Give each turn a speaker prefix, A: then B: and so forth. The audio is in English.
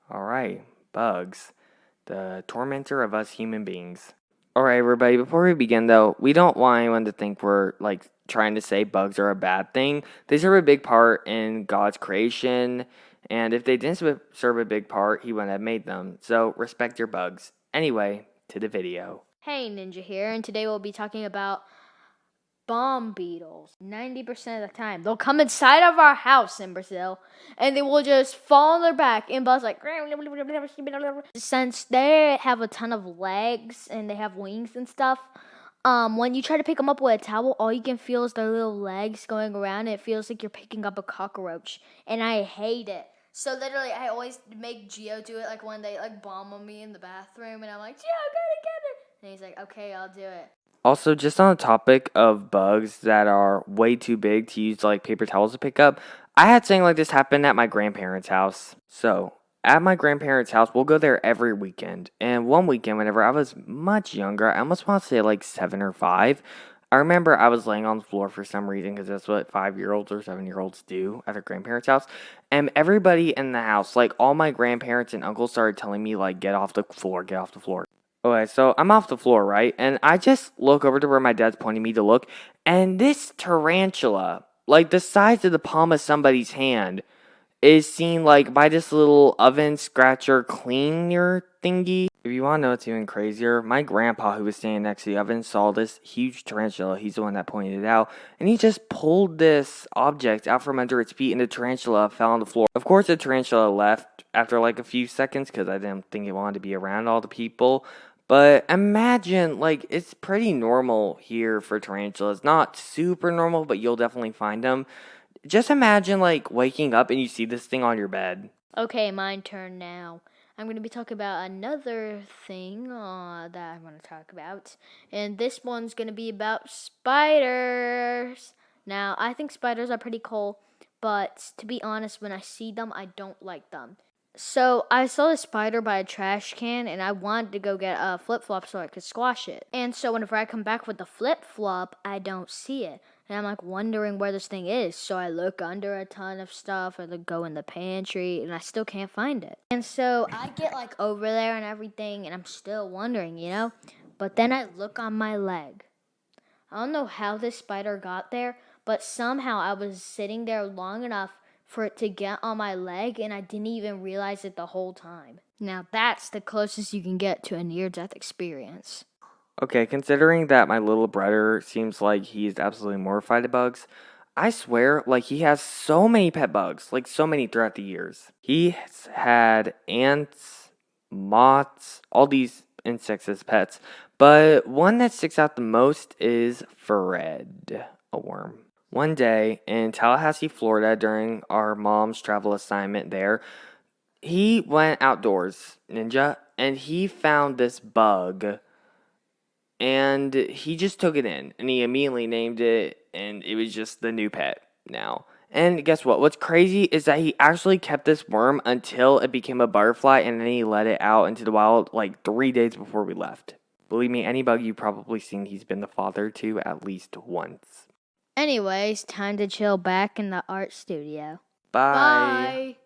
A: Alright, bugs, the tormentor of us human beings. Alright, everybody, before we begin though, we don't want anyone to think we're trying to say bugs are a bad thing. They serve a big part in God's creation, and if they didn't serve a big part, He wouldn't have made them. So respect your bugs. Anyway, to the video.
B: Hey, Ninja here, and today we'll be talking about bomb beetles. 90% of the time, they'll come inside of our house in Brazil, and they will just fall on their back and buzz like. Since they have a ton of legs and they have wings and stuff, when you try to pick them up with a towel, all you can feel is their little legs going around. And it feels like you're picking up a cockroach, and I hate it. So literally, I always make Gio do it, like when they bomb on me in the bathroom, and I'm like, Gio, gotta get it. And he's like, okay, I'll do it.
A: Also, just on the topic of bugs that are way too big to use paper towels to pick up, I had something like this happen at my grandparents' house. So, at my grandparents' house, we'll go there every weekend. And one weekend, whenever I was much younger, I almost want to say 7 or 5, I remember I was laying on the floor for some reason because that's what 5-year-olds or 7-year-olds do at their grandparents' house. And everybody in the house, all my grandparents and uncles started telling me, get off the floor, get off the floor. Okay, so I'm off the floor, right? And I just look over to where my dad's pointing me to look, and this tarantula, the size of the palm of somebody's hand, is seen by this little oven scratcher cleaner thingy. If you want to know what's even crazier, my grandpa, who was standing next to the oven, saw this huge tarantula. He's the one that pointed it out, and he just pulled this object out from under its feet, and the tarantula fell on the floor. Of course, the tarantula left after a few seconds because I didn't think it wanted to be around all the people. But imagine, it's pretty normal here for tarantulas. Not super normal, but you'll definitely find them. Just imagine, waking up and you see this thing on your bed.
B: Okay, my turn now. I'm going to be talking about another thing that I want to talk about. And this one's going to be about spiders. Now, I think spiders are pretty cool, but to be honest, when I see them, I don't like them. So I saw a spider by a trash can, and I wanted to go get a flip-flop so I could squash it. And so whenever I come back with the flip-flop, I don't see it. And I'm wondering where this thing is. So I look under a ton of stuff, or go in the pantry, and I still can't find it. And so I get over there and everything, and I'm still wondering. But then I look on my leg. I don't know how this spider got there, but somehow I was sitting there long enough for it to get on my leg, and I didn't even realize it the whole time. Now that's the closest you can get to a near-death experience.
A: Okay, considering that my little brother seems like he's absolutely mortified of bugs, I swear, he has so many pet bugs, so many throughout the years. He's had ants, moths, all these insects as pets, but one that sticks out the most is Fred, a worm. One day in Tallahassee, Florida, during our mom's travel assignment there, he went outdoors, Ninja, and he found this bug, and he just took it in, and he immediately named it, and it was just the new pet now. And guess what? What's crazy is that he actually kept this worm until it became a butterfly, and then he let it out into the wild 3 days before we left. Believe me, any bug you've probably seen, he's been the father to at least once.
B: Anyways, time to chill back in the art studio.
A: Bye.
B: Bye.